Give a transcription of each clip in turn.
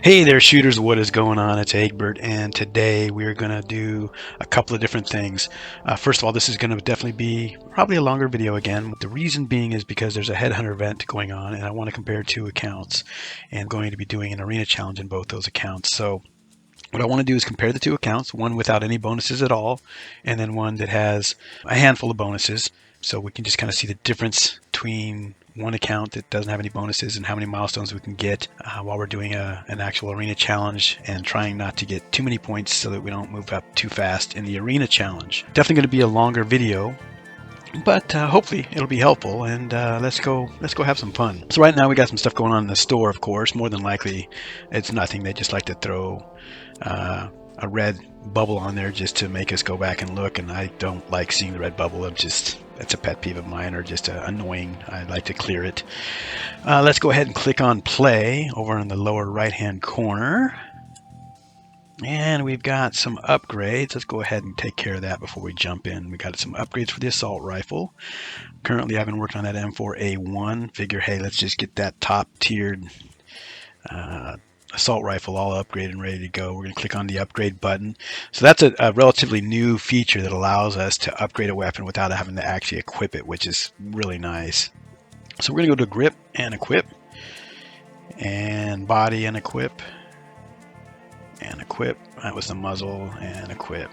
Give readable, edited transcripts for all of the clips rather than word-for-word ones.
Hey there, shooters. What is going on? It's Egbert, and today we're going to do a couple of different things. First of all, this is going to definitely be probably a longer video again. The reason being is because there's a headhunter event going on, and I want to compare two accounts, and going to be doing an arena challenge in both those accounts. So what I want to do is compare the two accounts, one without any bonuses at all, and then one that has a handful of bonuses. So we can just kind of see the difference between one account that doesn't have any bonuses and how many milestones we can get while we're doing an actual arena challenge, and trying not to get too many points so that we don't move up too fast in the arena challenge. Definitely going to be a longer video, but hopefully it'll be helpful, and let's go have some fun. So right now we got some stuff going on in the store. Of course, more than likely it's nothing. They just like to throw a red bubble on there just to make us go back and look, and I don't like seeing the red bubble. It's a pet peeve of mine, or just annoying. I like to clear it. Let's go ahead and click on play over in the lower right hand corner, and we've got some upgrades. Let's go ahead and take care of that before we jump in. We got some upgrades for the assault rifle. Currently I've been working on that M4A1. Figure, hey, let's just get that top tiered assault rifle all upgraded and ready to go. We're going to click on the upgrade button. So that's a relatively new feature that allows us to upgrade a weapon without having to actually equip it, which is really nice. So we're going to go to grip and equip, and body and equip, and equip. That was the muzzle, and equip.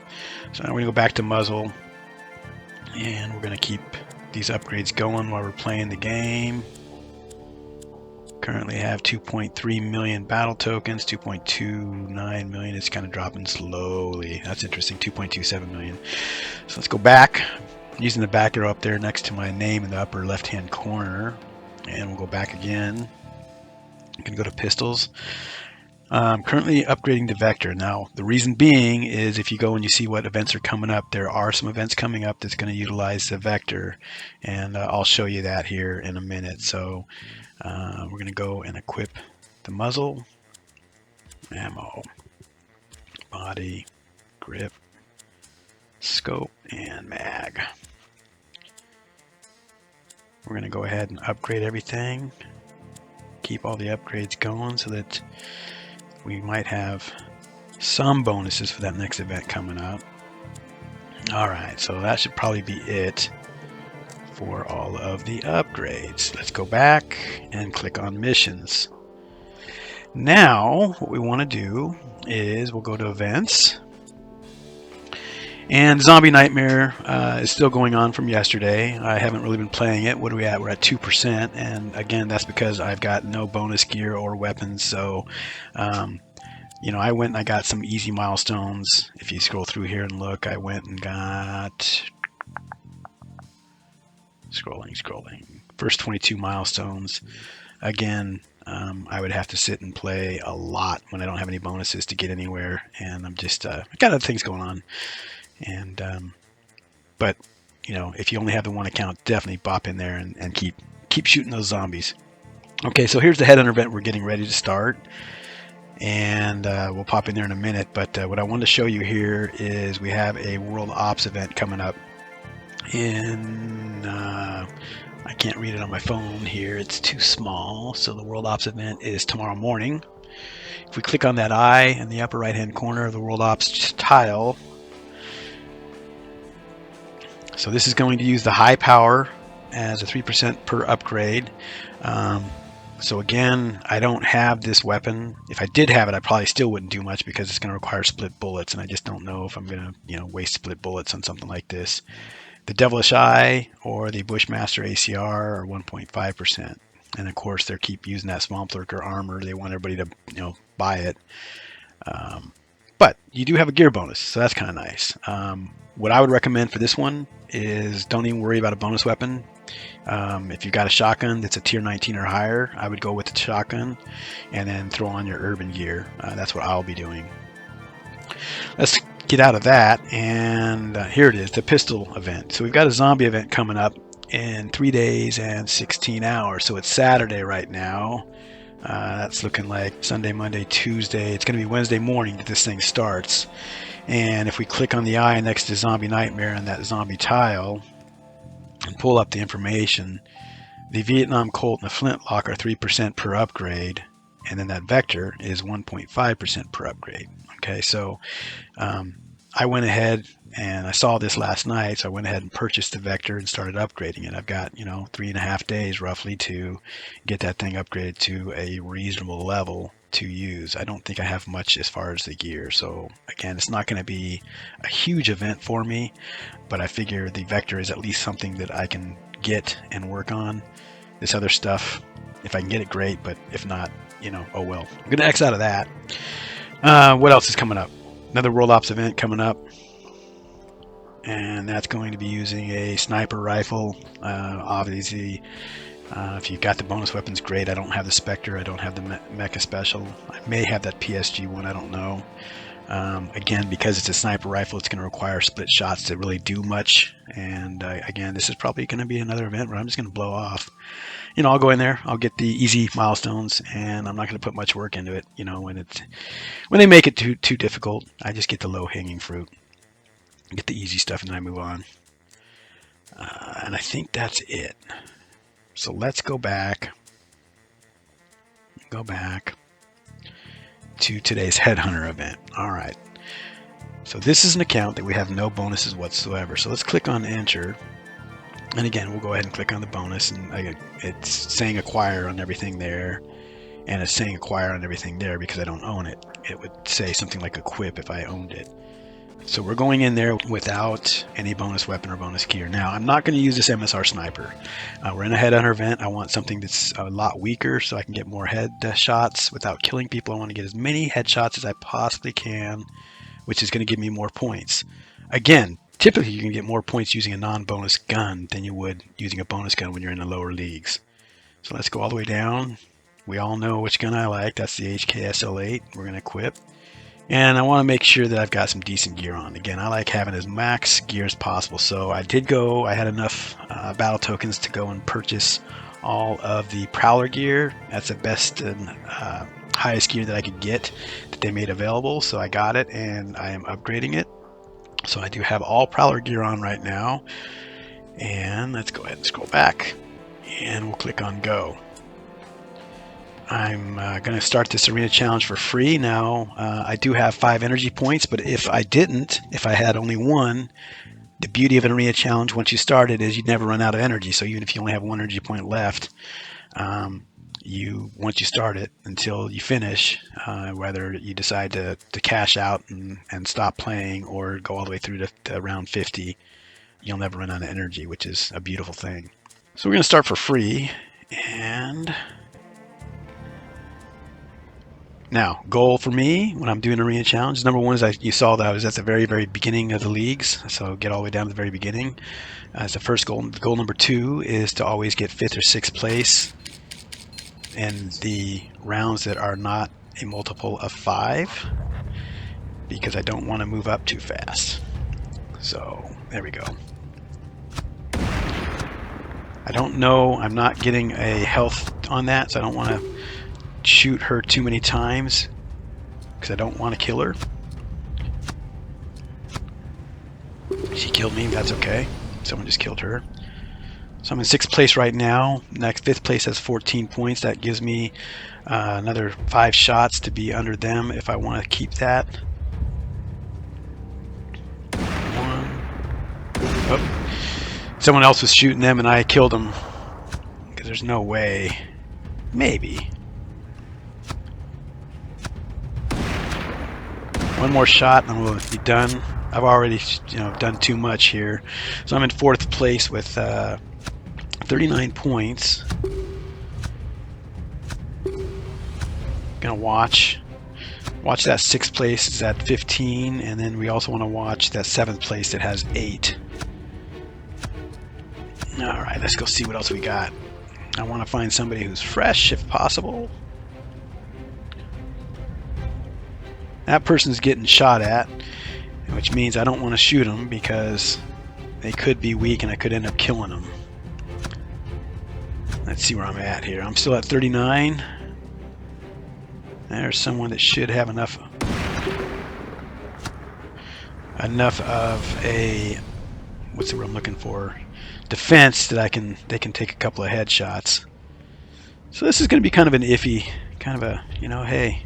So now we're going to go back to muzzle, and we're going to keep these upgrades going while we're playing the game. Currently have 2.3 million battle tokens, 2.29 million. It's kind of dropping slowly. That's interesting, 2.27 million. So let's go back. I'm using the back arrow up there next to my name in the upper left hand corner, and we'll go back again. I'm going to go to pistols. I'm currently upgrading the vector. Now the reason being is if you go and you see what events are coming up, there are some events coming up that's going to utilize the vector, and I'll show you that here in a minute. So we're going to go and equip the muzzle, ammo, body, grip, scope, and mag. We're going to go ahead and upgrade everything, keep all the upgrades going so that we might have some bonuses for that next event coming up. Alright, so that should probably be it for all of the upgrades. Let's go back and click on missions. Now what we want to do is we'll go to events, and Zombie Nightmare is still going on from yesterday. I haven't really been playing it. What are we at? We're at 2%, and again that's because I've got no bonus gear or weapons. So you know, I went and I got some easy milestones. If you scroll through here and look, I went and got scrolling first 22 milestones. Again, I would have to sit and play a lot when I don't have any bonuses to get anywhere, and I'm just I got other things going on. And but you know, if you only have the one account, definitely bop in there and keep shooting those zombies. Okay, so here's the headhunter event we're getting ready to start, and we'll pop in there in a minute. But what I wanted to show you here is we have a World Ops event coming up in I can't read it on my phone here, it's too small. So the World Ops event is tomorrow morning. If we click on that eye in the upper right hand corner of the World Ops tile, so this is going to use the high power as a 3% per upgrade. So again, I don't have this weapon. If I did have it, I probably still wouldn't do much because it's going to require split bullets, and I just don't know if I'm going to, you know, waste split bullets on something like this. The Devilish Eye or the Bushmaster ACR are 1.5%, and of course they keep using that Swamp Lurker armor. They want everybody to, you know, buy it. But you do have a gear bonus, so that's kind of nice. What I would recommend for this one is don't even worry about a bonus weapon. If you've got a shotgun that's a tier 19 or higher, I would go with the shotgun and then throw on your urban gear. That's what I'll be doing. Let's get out of that, and here it is, the pistol event. So we've got a zombie event coming up in 3 days and 16 hours. So it's Saturday right now. That's looking like Sunday, Monday, Tuesday. It's going to be Wednesday morning that this thing starts. And if we click on the eye next to Zombie Nightmare and that zombie tile and pull up the information, the Vietnam Colt and the Flintlock are 3% per upgrade. and then that vector is 1.5% per upgrade. Okay, so I went ahead and I saw this last night, so I went ahead and purchased the vector and started upgrading it. I've got 3.5 days roughly to get that thing upgraded to a reasonable level to use. I don't think I have much as far as the gear, so again, it's not going to be a huge event for me, but I figure the vector is at least something that I can get and work on. This other stuff, if I can get it, great, but if not, oh well. I'm going to X out of that. What else is coming up? Another World Ops event coming up, and that's going to be using a sniper rifle. Obviously, if you got the bonus weapons, great. I don't have the Spectre. I don't have the Mecha Special. I may have that PSG one. I don't know. Again, because it's a sniper rifle, it's going to require split shots to really do much. And again, this is probably going to be another event where I'm just going to blow off. I'll go in there, I'll get the easy milestones, and I'm not going to put much work into it. When they make it too difficult, I just get the low-hanging fruit, get the easy stuff, and then I move on. And I think that's it. So let's go back to today's headhunter event. All right. So this is an account that we have no bonuses whatsoever. So let's click on enter. And again, we'll go ahead and click on the bonus, and it's saying acquire on everything there, and it's saying acquire on everything there because I don't own it. It would say something like equip if I owned it. So we're going in there without any bonus weapon or bonus gear. Now, I'm not going to use this MSR sniper. We're in a headhunter event. I want something that's a lot weaker so I can get more head shots without killing people. I want to get as many headshots as I possibly can, which is going to give me more points. Again, typically you can get more points using a non-bonus gun than you would using a bonus gun when you're in the lower leagues. So let's go all the way down. We all know which gun I like. That's the HKSL8. We're going to equip. And I want to make sure that I've got some decent gear on. Again, I like having as max gear as possible. So I had enough battle tokens to go and purchase all of the Prowler gear. That's the best and highest gear that I could get that they made available. So I got it, and I am upgrading it. So I do have all Prowler gear on right now. And let's go ahead and scroll back, and we'll click on go. I'm going to start this arena challenge for free. Now, I do have 5 energy points, but if I had only 1, the beauty of an arena challenge once you start it is you'd never run out of energy. So even if you only have 1 energy point left, once you start it until you finish, whether you decide to cash out and stop playing or go all the way through to round 50, you'll never run out of energy, which is a beautiful thing. So we're going to start for free, and now, goal for me when I'm doing arena challenge, number 1 is you saw that I was at the very, very beginning of the leagues, so get all the way down to the very beginning. As the first goal. Goal number 2 is to always get 5th or 6th place in the rounds that are not a multiple of 5, because I don't want to move up too fast. So there we go. I don't know, I'm not getting a health on that, so I don't want to shoot her too many times because I don't want to kill her. She killed me, that's okay. Someone just killed her. So I'm in 6th place right now. Next 5th place has 14 points. That gives me another 5 shots to be under them if I want to keep that. 1. Oh. Someone else was shooting them and I killed them because there's no way. Maybe. 1 more shot and we'll be done. I've already done too much here. So I'm in 4th place with 39 points. Gonna watch that 6th place is at 15, and then we also want to watch that 7th place that has 8. Alright, let's go see what else we got. I want to find somebody who's fresh if possible. That person's getting shot at, which means I don't want to shoot them because they could be weak and I could end up killing them. Let's see where I'm at here. I'm still at 39. There's someone that should have enough of a, what's the word I'm looking for, defense that they can take a couple of headshots. So this is going to be kind of an iffy kind of a, hey,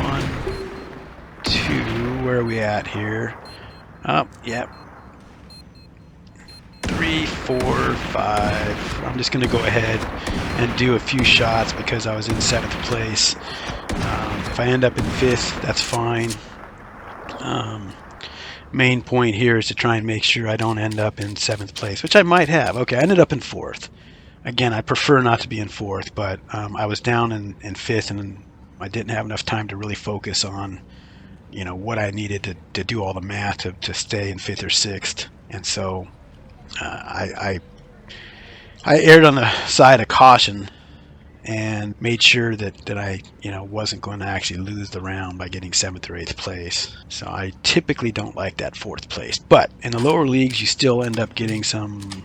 1, 2, where are we at here? Oh, yeah, 3, 4, 5. I'm just going to go ahead and do a few shots because I was in 7th place. If I end up in 5th, that's fine. Main point here is to try and make sure I don't end up in 7th place, which I might have. Okay, I ended up in 4th. Again, I prefer not to be in 4th, but I was down in 5th, and I didn't have enough time to really focus on, what I needed to do all the math to stay in 5th or 6th. And so I erred on the side of caution and made sure that I wasn't going to actually lose the round by getting 7th or 8th place. So I typically don't like that 4th place, but in the lower leagues you still end up getting some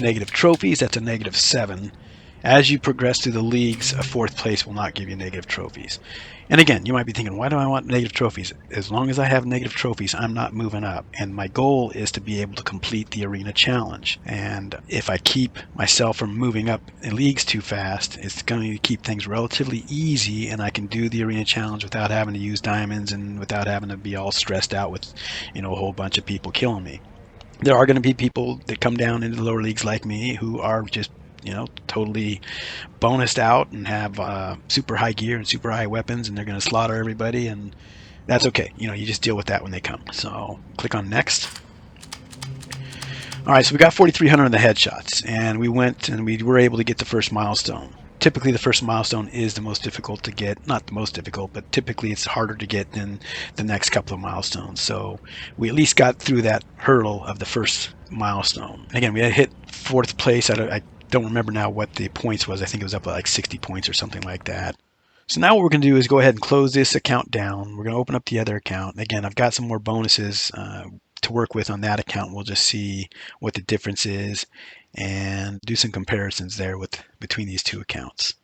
negative trophies. That's a -7. As you progress through the leagues, a 4th place will not give you negative trophies. And again, you might be thinking, why do I want negative trophies? As long as I have negative trophies, I'm not moving up. And my goal is to be able to complete the arena challenge. And if I keep myself from moving up in leagues too fast, it's going to keep things relatively easy, and I can do the arena challenge without having to use diamonds and without having to be all stressed out with, a whole bunch of people killing me. There are going to be people that come down into the lower leagues like me who are just totally bonused out and have super high gear and super high weapons, and they're going to slaughter everybody, and that's okay. You just deal with that when they come. So click on next. All right, so we got 4,300 in the headshots, and we went and we were able to get the first milestone. Typically, the first milestone is the most difficult to get. Not the most difficult, but typically it's harder to get than the next couple of milestones. So we at least got through that hurdle of the first milestone. And again, we had hit 4th place. I don't remember now what the points was. I think it was up at like 60 points or something like that. So now what we're going to do is go ahead and close this account down. We're going to open up the other account. And again, I've got some more bonuses to work with on that account. We'll just see what the difference is and do some comparisons there between these two accounts.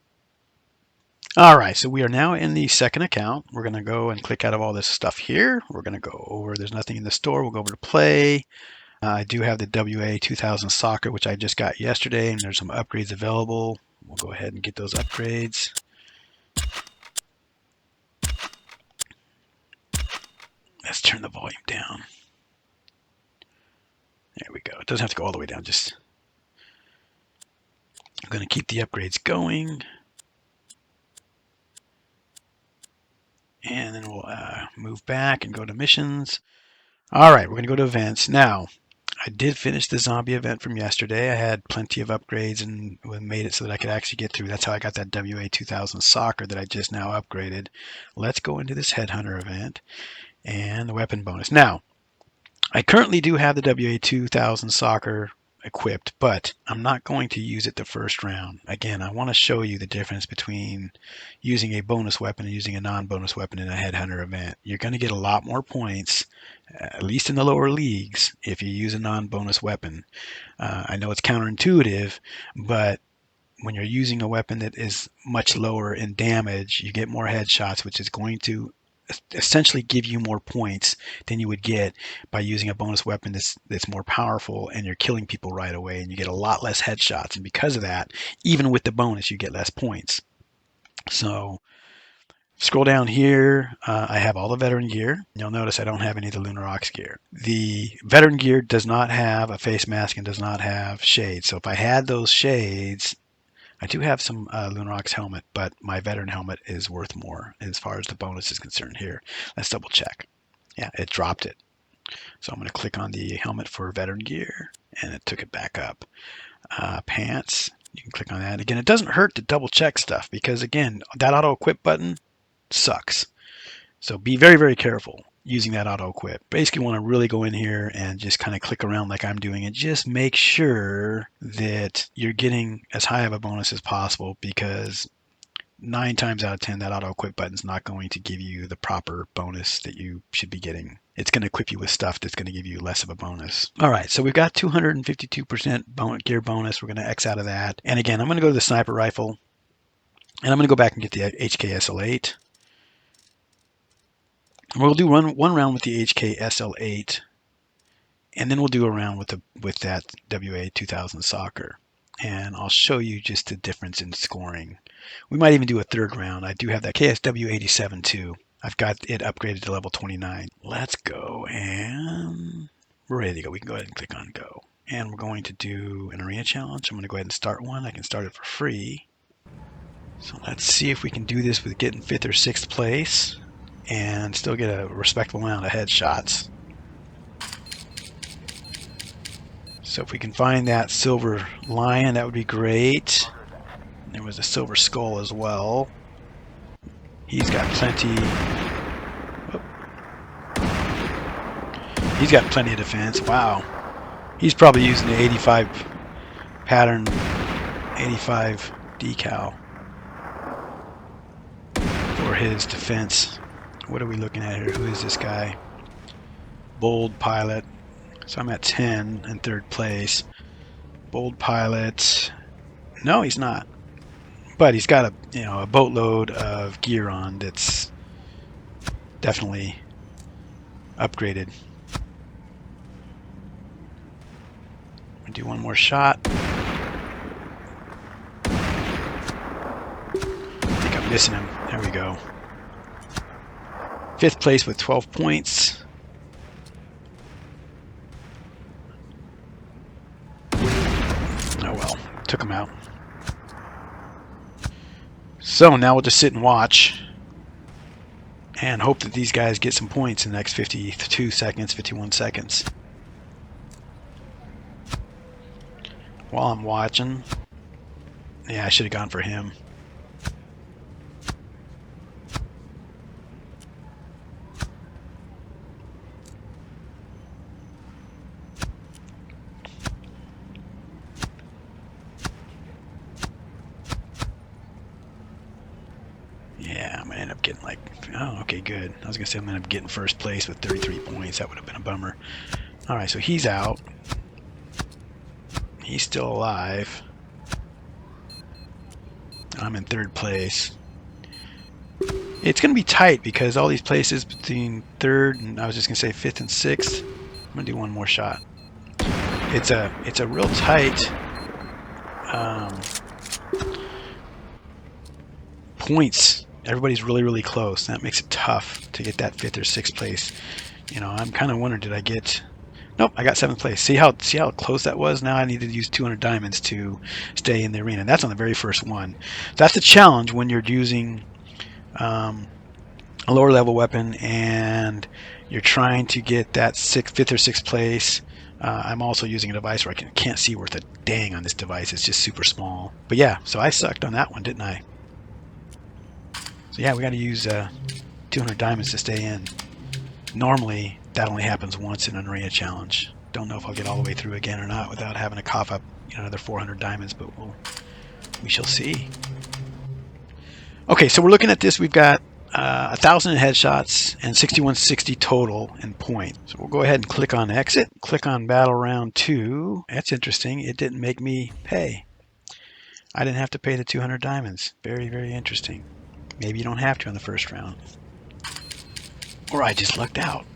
All right, so we are now in the second account. We're going to go and click out of all this stuff here. We're going to go over, there's nothing in the store. We'll go over to play. I do have the WA2000 Soccer, which I just got yesterday, and there's some upgrades available. We'll go ahead and get those upgrades. Let's turn the volume down. There we go. It doesn't have to go all the way down. Just I'm going to keep the upgrades going. And then we'll move back and go to missions. All right, we're going to go to events. Now, I did finish the zombie event from yesterday. I had plenty of upgrades and made it so that I could actually get through. That's how I got that WA2000 Soccer that I just now upgraded. Let's go into this headhunter event and the weapon bonus. Now, I currently do have the WA2000 Soccer equipped, but I'm not going to use it the first round. Again, I want to show you the difference between using a bonus weapon and using a non-bonus weapon in a headhunter event. You're going to get a lot more points, at least in the lower leagues, if you use a non-bonus weapon. I know it's counterintuitive, but when you're using a weapon that is much lower in damage, you get more headshots, which is going to essentially give you more points than you would get by using a bonus weapon that's more powerful, and you're killing people right away, and you get a lot less headshots. And because of that, even with the bonus, you get less points. So scroll down here. I have all the veteran gear. You'll notice I don't have any of the Lunar Ox gear. The veteran gear does not have a face mask and does not have shades. So if I had those shades, I do have some Lunar Ox helmet, but my veteran helmet is worth more as far as the bonus is concerned here. Let's double check. Yeah, it dropped it. So I'm going to click on the helmet for veteran gear, and it took it back up. Pants, you can click on that. Again, it doesn't hurt to double check stuff because, again, that auto equip button sucks. So be very, very careful using that auto equip. Basically want to really go in here and just kind of click around like I'm doing and just make sure that you're getting as high of a bonus as possible, because 9 times out of 10 that auto equip button is not going to give you the proper bonus that you should be getting. It's going to equip you with stuff that's going to give you less of a bonus. All right, so we've got 252% gear bonus. We're going to X out of that. And again, I'm going to go to the sniper rifle, and I'm going to go back and get the HKSL8. We'll do one round with the HKSL8, and then we'll do a round with that WA2000 Soccer. and I'll show you just the difference in scoring. We might even do a third round. I do have that KSW87 too. I've got it upgraded to level 29. Let's go, and we're ready to go. We can go ahead and click on go. And we're going to do an arena challenge. I'm going to go ahead and start one. I can start it for free. So let's see if we can do this with getting 5th or 6th place and still get a respectable amount of headshots. So if we can find that silver lion, that would be great. There was a silver skull as well. He's got plenty. He's got plenty of defense. Wow. He's probably using the 85 pattern, 85 decal for his defense. What are we looking at here? Who is this guy? Bold pilot. So I'm at 10 in 3rd place. Bold pilot. No, he's not. But he's got a boatload of gear on that's definitely upgraded. I'm gonna do one more shot. I think I'm missing him. There we go. 5th place with 12 points. Oh well, took him out. So now we'll just sit and watch and hope that these guys get some points in the next 52 seconds, 51 seconds. While I'm watching, yeah, I should have gone for him. Yeah, I'm going to end up getting like, oh, okay, good. I was going to say I'm going to end up getting 1st place with 33 points. That would have been a bummer. All right, so he's out. He's still alive. I'm in 3rd place. It's going to be tight because all these places between 3rd and I was just going to say 5th and 6th. I'm going to do one more shot. It's a real tight points. Everybody's really, really close. That makes it tough to get that 5th or 6th place. You know, I'm kind of wondering, did I get... Nope, I got 7th place. See how close that was? Now I need to use 200 diamonds to stay in the arena. That's on the very first one. So that's the challenge when you're using a lower level weapon and you're trying to get that 5th or 6th place. I'm also using a device where I can't see worth a dang on this device. It's just super small. But yeah, so I sucked on that one, didn't I? So yeah, we got to use 200 diamonds to stay in. Normally, that only happens once in an arena challenge. Don't know if I'll get all the way through again or not without having to cough up another 400 diamonds, but we shall see. Okay, so we're looking at this. We've got 1,000 headshots and 6160 total in point. So we'll go ahead and click on exit. Click on battle round 2. That's interesting. It didn't make me pay. I didn't have to pay the 200 diamonds. Very, very interesting. Maybe you don't have to on the first round. Or I just lucked out.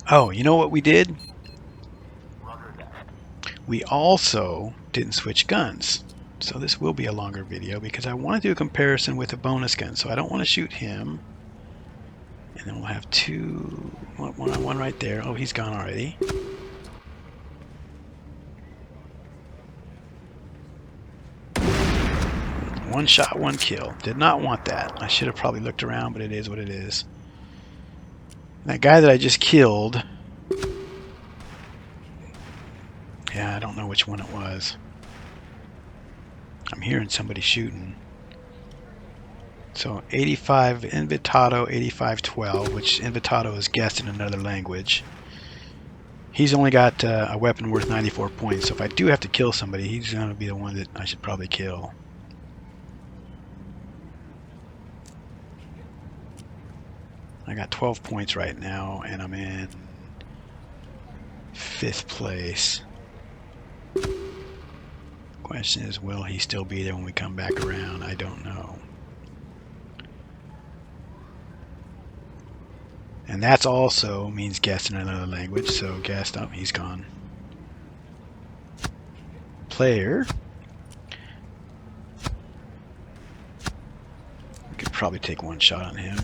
Oh, you know what we did? We also didn't switch guns. So this will be a longer video because I want to do a comparison with a bonus gun. So I don't want to shoot him. And then we'll have one right there. Oh, he's gone already. One shot, one kill. Did not want that. I should have probably looked around, but it is what it is. That guy that I just killed, yeah, I don't know which one it was. I'm hearing somebody shooting. So 85 Invitato 8512, which Invitato is guessed in another language. He's only got a weapon worth 94 points, so if I do have to kill somebody, he's going to be the one that I should probably kill. I got 12 points right now, and I'm in 5th place. Question is, will he still be there when we come back around? I don't know. And that's also means guest in another language, so guest, oh, he's gone. Player, probably take one shot on him.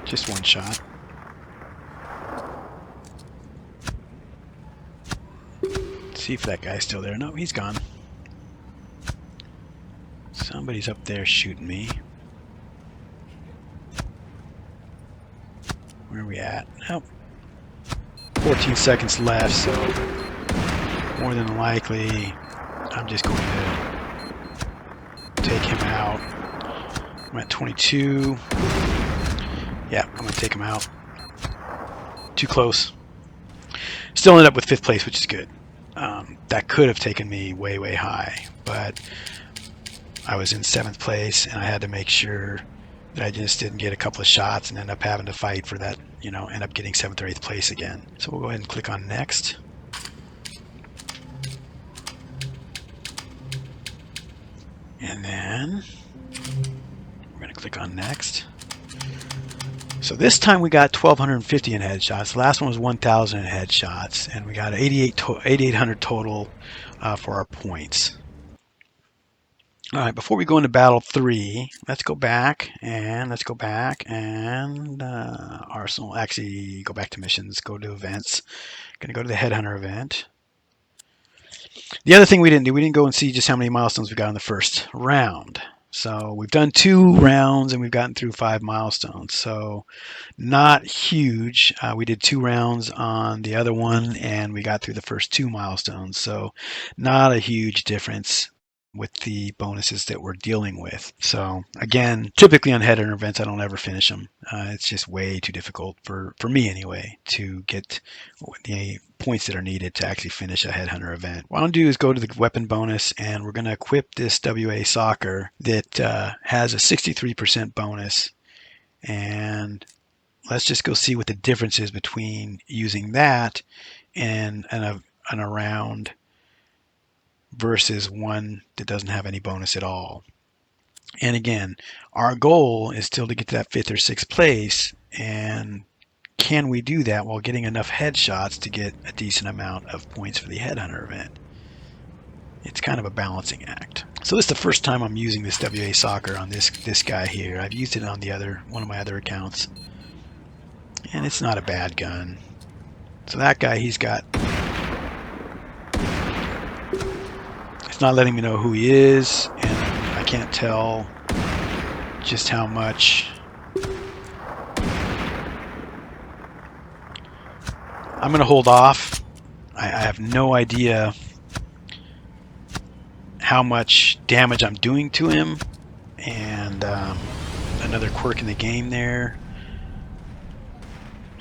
Just one shot. See if that guy's still there. No, he's gone. Somebody's up there shooting me. Where are we at? Oh, 14 seconds left, so more than likely I'm just going to take him out. I'm at 22. Yeah, I'm going to take him out. Too close. Still ended up with 5th place, which is good. That could have taken me way, way high, but I was in 7th place, and I had to make sure that I just didn't get a couple of shots and end up having to fight for that, you know, end up getting 7th or 8th place again. So we'll go ahead and click on next. And then we're going to click on next. So this time we got 1,250 in headshots. The last one was 1,000 in headshots, and we got 8,800 total for our points. All right, before we go into battle 3, let's go back and Arsenal. Actually, go back to missions, go to events. Going to go to the headhunter event. The other thing we didn't do, we didn't go and see just how many milestones we got in the first round. So we've done 2 rounds and we've gotten through 5 milestones. So not huge. We did 2 rounds on the other one and we got through the first 2 milestones. So not a huge difference with the bonuses that we're dealing with. So again, typically on headhunter events, I don't ever finish them. It's just way too difficult for me anyway to get the points that are needed to actually finish a headhunter event. What I'll do is go to the weapon bonus, and we're going to equip this WA Soccer that has a 63% bonus. And let's just go see what the difference is between using that and a round versus one that doesn't have any bonus at all. And again, our goal is still to get to that 5th or 6th place, and can we do that while getting enough headshots to get a decent amount of points for the headhunter event? It's kind of a balancing act. So this is the first time I'm using this WA Soccer on this guy here. I've used it on one of my other accounts, and it's not a bad gun. So that guy, he's got, it's not letting me know who he is, and I can't tell just how much. I'm going to hold off. I have no idea how much damage I'm doing to him, and another quirk in the game there.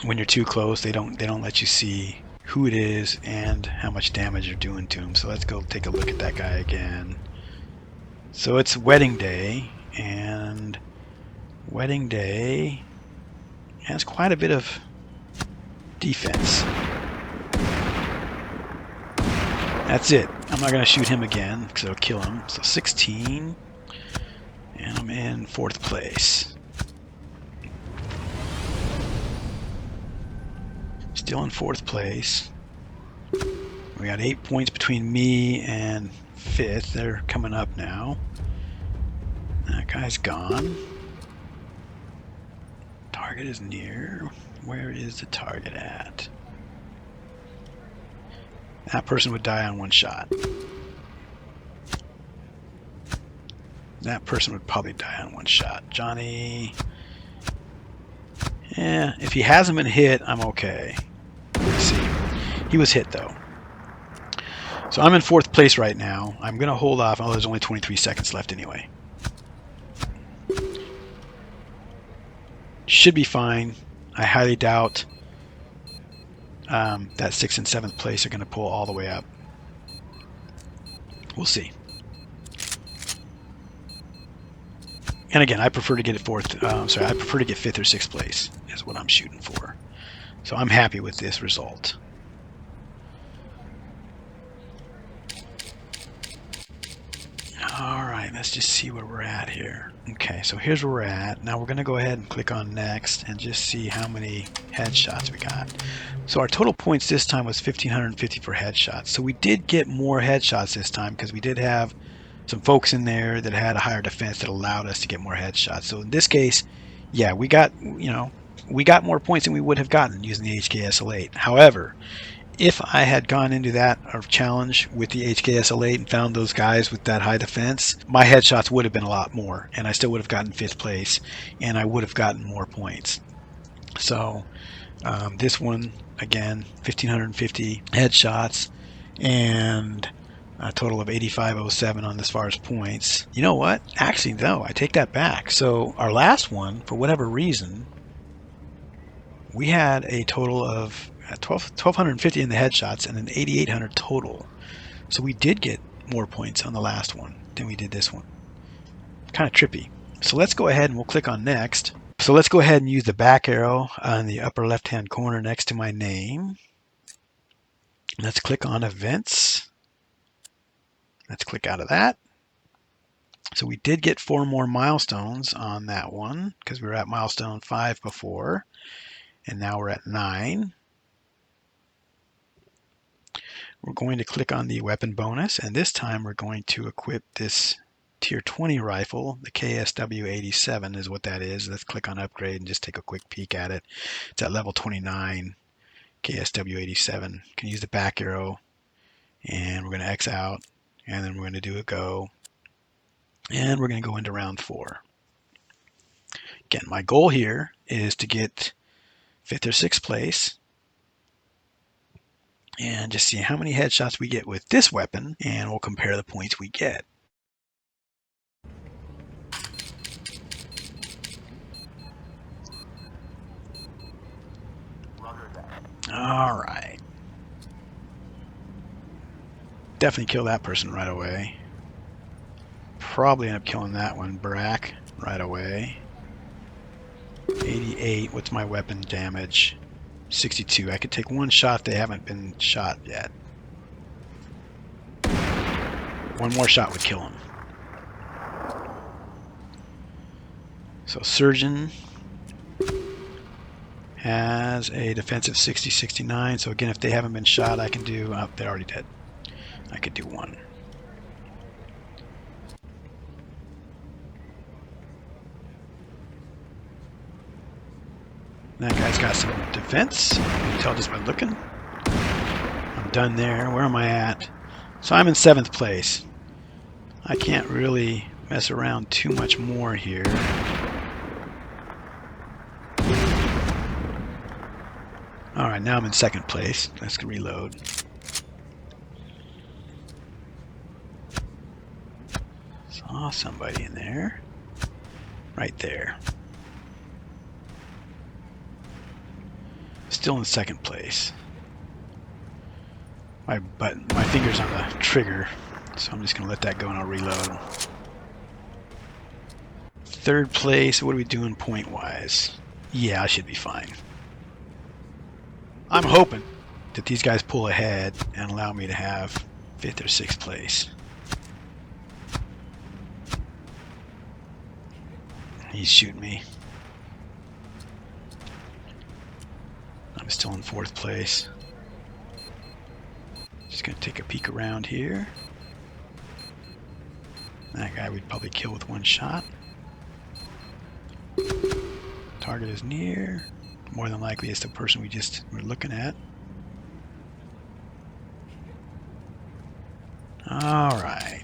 When you're too close, they don't let you see who it is and how much damage you're doing to him. So let's go take a look at that guy again. So it's wedding day, and wedding day has quite a bit of defense. That's it. I'm not going to shoot him again because it'll kill him. So 16, and I'm in 4th place. Still in 4th place. We got 8 points between me and 5th. They're coming up now. That guy's gone. Target is near. Where is the target at? That person would die on 1 shot. That person would probably die on 1 shot. Johnny. Yeah, if he hasn't been hit, I'm okay. Let's see. He was hit though. So I'm in 4th place right now. I'm going to hold off. Oh, there's only 23 seconds left anyway. Should be fine. I highly doubt that 6th and 7th place are going to pull all the way up. We'll see. And again, I prefer to get 4th. I prefer to get 5th or 6th place is what I'm shooting for. So I'm happy with this result. All right, let's just see where we're at here. Okay, so here's where we're at. Now we're going to go ahead and click on next and just see how many headshots we got. So our total points this time was 1,550 for headshots. So we did get more headshots this time because we did have some folks in there that had a higher defense that allowed us to get more headshots. So in this case, yeah, we got more points than we would have gotten using the HKSL8. However, if I had gone into that challenge with the HKSL8 and found those guys with that high defense, my headshots would have been a lot more, and I still would have gotten 5th place, and I would have gotten more points. So this one, again, 1,550 headshots, and a total of 8507 on as far as points. You know what? Actually, no, I take that back. So our last one, for whatever reason, we had a total of 1,250 in the headshots and an 8,800 total. So we did get more points on the last one than we did this one. Kind of trippy. So let's go ahead and we'll click on next. So let's go ahead and use the back arrow on the upper left-hand corner next to my name. Let's click on events. Let's click out of that. So we did get 4 more milestones on that one because we were at milestone 5 before, and now we're at 9. We're going to click on the weapon bonus, and this time we're going to equip this tier 20 rifle. The WA2000 is what that is. Let's click on upgrade and just take a quick peek at it. It's at level 29, WA2000. Can use the back arrow, and we're going to X out, and then we're going to do a go, and we're going to go into round 4. Again, my goal here is to get 5th or 6th place, and just see how many headshots we get with this weapon, and we'll compare the points we get. All right. Definitely kill that person right away. Probably end up killing that one, Brack, right away. 88. What's my weapon damage? 62. I could take one shot. They haven't been shot yet. One more shot would kill him. So Surgeon has a defensive 60-69. So again, if they haven't been shot, I can do... Oh, they're already dead. I could do one. That guy's got some defense. You can tell just by looking. I'm done there. Where am I at? So I'm in 7th place. I can't really mess around too much more here. Alright, now I'm in 2nd place. Let's reload. Saw somebody in there. Right there. Still in 2nd place. My finger's on the trigger, so I'm just going to let that go and I'll reload. 3rd place. What are we doing point-wise? Yeah, I should be fine. I'm hoping that these guys pull ahead and allow me to have 5th or 6th place. He's shooting me. I'm still in 4th place. Just gonna take a peek around here. That guy we'd probably kill with one shot. Target is near. More than likely it's the person we just were looking at. Alright.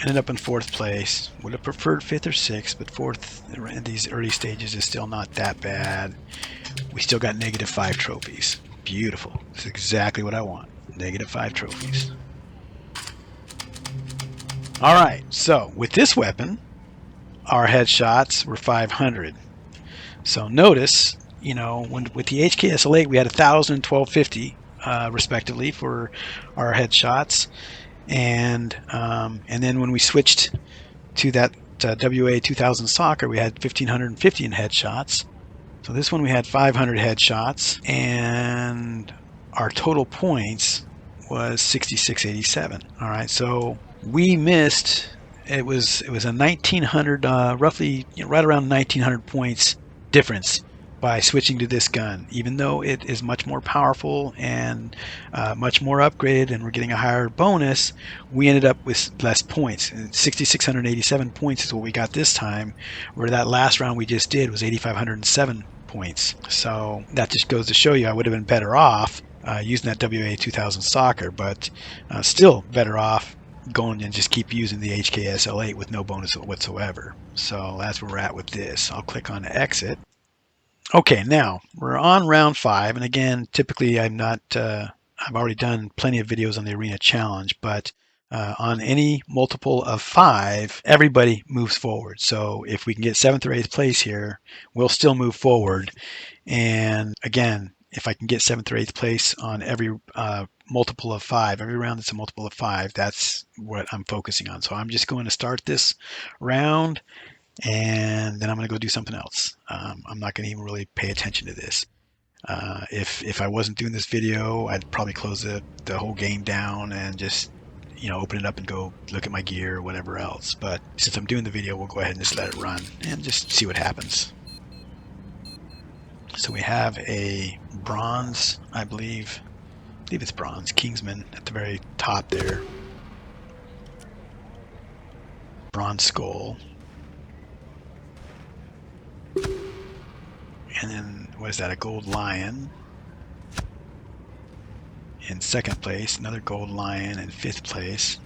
Ended up in 4th place. Would have preferred 5th or 6th, but 4th in these early stages is still not that bad. We still got -5 trophies. Beautiful. This is exactly what I want. -5 trophies. Alright, so with this weapon, our headshots were 500. So notice, you know, with the HKSL8 we had 1,000 and 1,250 respectively for our headshots, and then when we switched to that WA2000 Soccer, we had 1,550 in headshots. So this one we had 500 headshots, and our total points was 6687. All right, so we missed. It was a 1,900, roughly right around 1,900 points difference by switching to this gun. Even though it is much more powerful and much more upgraded and we're getting a higher bonus, we ended up with less points. 6,687 points is what we got this time, where that last round we just did was 8,507 points. So that just goes to show you I would have been better off using that WA2000 Soccer, but still better off going and just keep using the HKSL8 with no bonus whatsoever. So that's where we're at with this. I'll click on exit. Okay, now we're on round 5, and again, typically I've already done plenty of videos on the Arena Challenge, but on any multiple of 5, everybody moves forward. So if we can get 7th or 8th place here, we'll still move forward. And again, if I can get 7th or 8th place on every multiple of 5, every round that's a multiple of 5, that's what I'm focusing on. So I'm just going to start this round, and then I'm going to go do something else. I'm not going to even really pay attention to this. If I wasn't doing this video, I'd probably close the whole game down and just open it up and go look at my gear or whatever else. But since I'm doing the video, we'll go ahead and just let it run and just see what happens. So we have a bronze, I believe it's bronze, Kingsman at the very top there. Bronze skull. And then, what is that, a gold lion in 2nd place, another gold lion in 5th place,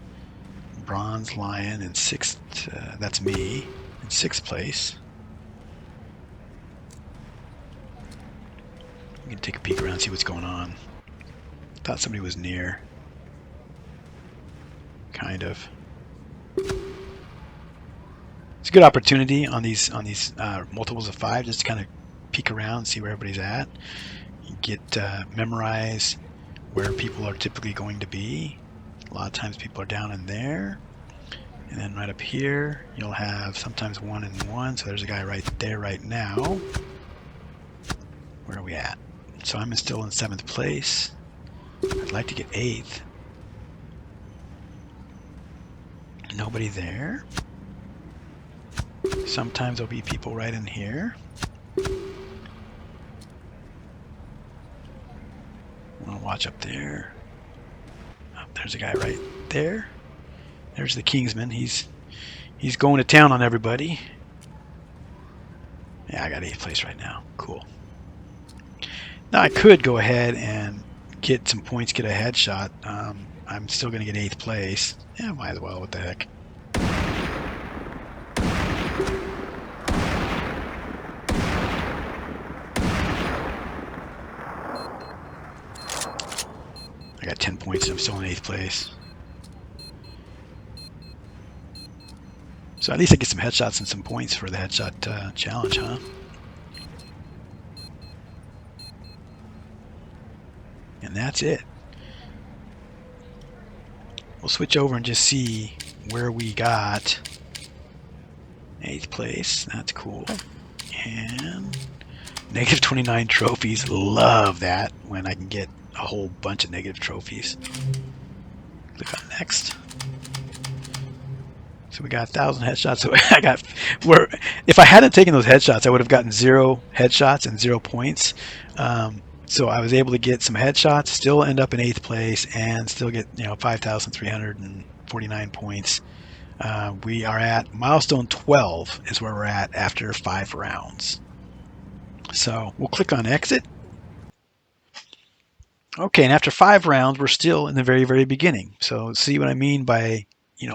bronze lion in 6th, that's me, in 6th place. We can take a peek around and see what's going on. Thought somebody was near. Kind of. It's a good opportunity on these multiples of 5 just to kind of peek around, see where everybody's at. You get memorize where people are typically going to be. A lot of times people are down in there. And then right up here, you'll have sometimes 1 and 1. So there's a guy right there right now. Where are we at? So I'm still in 7th place. I'd like to get 8th. Nobody there. Sometimes there'll be people right in here. I'll watch up there. Oh, there's a guy right there. There's the Kingsman. He's going to town on everybody. Yeah, I got 8th place right now. Cool. Now I could go ahead and get some points, get a headshot. I'm still going to get 8th place. Yeah, might as well. What the heck. I got 10 points and I'm still in 8th place. So at least I get some headshots and some points for the headshot challenge, huh? And that's it. We'll switch over and just see where we got 8th place. That's cool. And negative 29 trophies. Love that when I can get a whole bunch of negative trophies. Click on next. So we got 1,000 headshots. So I got if I hadn't taken those headshots, I would have gotten 0 headshots and 0 points. So I was able to get some headshots, still end up in 8th place, and still get 5,349 points. We are at milestone 12 is where we're at after 5 rounds. So we'll click on exit. Okay, and after 5 rounds, we're still in the very, very beginning. So see what I mean by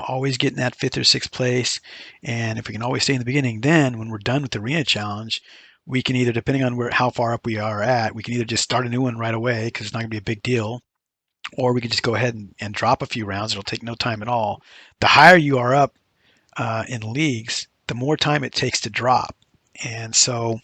always getting that 5th or 6th place. And if we can always stay in the beginning, then when we're done with the Arena Challenge, we can either, depending on how far up we are at, we can either just start a new one right away because it's not going to be a big deal, or we can just go ahead and drop a few rounds. It'll take no time at all. The higher you are up in leagues, the more time it takes to drop. And so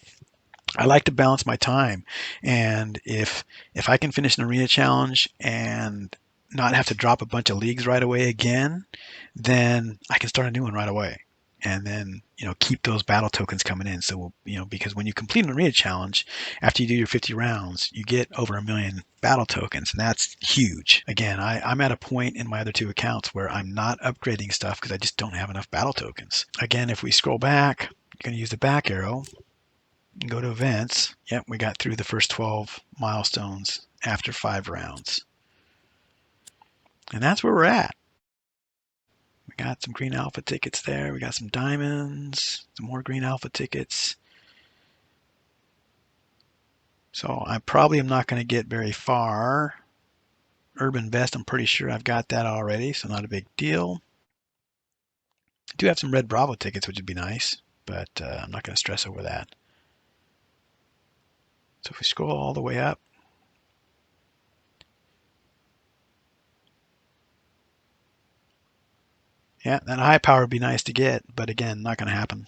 I like to balance my time. And if I can finish an Arena Challenge and not have to drop a bunch of leagues right away again, then I can start a new one right away. And then, keep those battle tokens coming in. So, because when you complete an Arena Challenge, after you do your 50 rounds, you get over 1 million battle tokens. And that's huge. Again, I'm at a point in my other 2 accounts where I'm not upgrading stuff because I just don't have enough battle tokens. Again, if we scroll back, you're going to use the back arrow. Go to events. Yep, we got through the first 12 milestones after 5 rounds. And that's where we're at. We got some green alpha tickets there. We got some diamonds, some more green alpha tickets. So I probably am not going to get very far. Urban Vest, I'm pretty sure I've got that already, so not a big deal. I do have some Red Bravo tickets, which would be nice, but I'm not going to stress over that. So if we scroll all the way up, yeah, that high power would be nice to get, but again, not going to happen.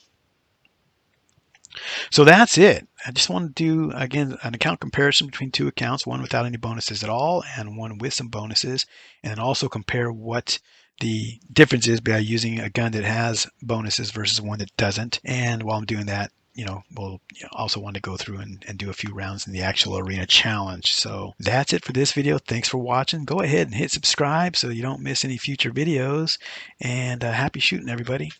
So that's it. I just want to do, again, an account comparison between two accounts, one without any bonuses at all and one with some bonuses, and then also compare what the difference is by using a gun that has bonuses versus one that doesn't. And while I'm doing that, we'll also want to go through and do a few rounds in the actual arena challenge. So that's it for this video. Thanks for watching. Go ahead and hit subscribe so you don't miss any future videos. And happy shooting, everybody.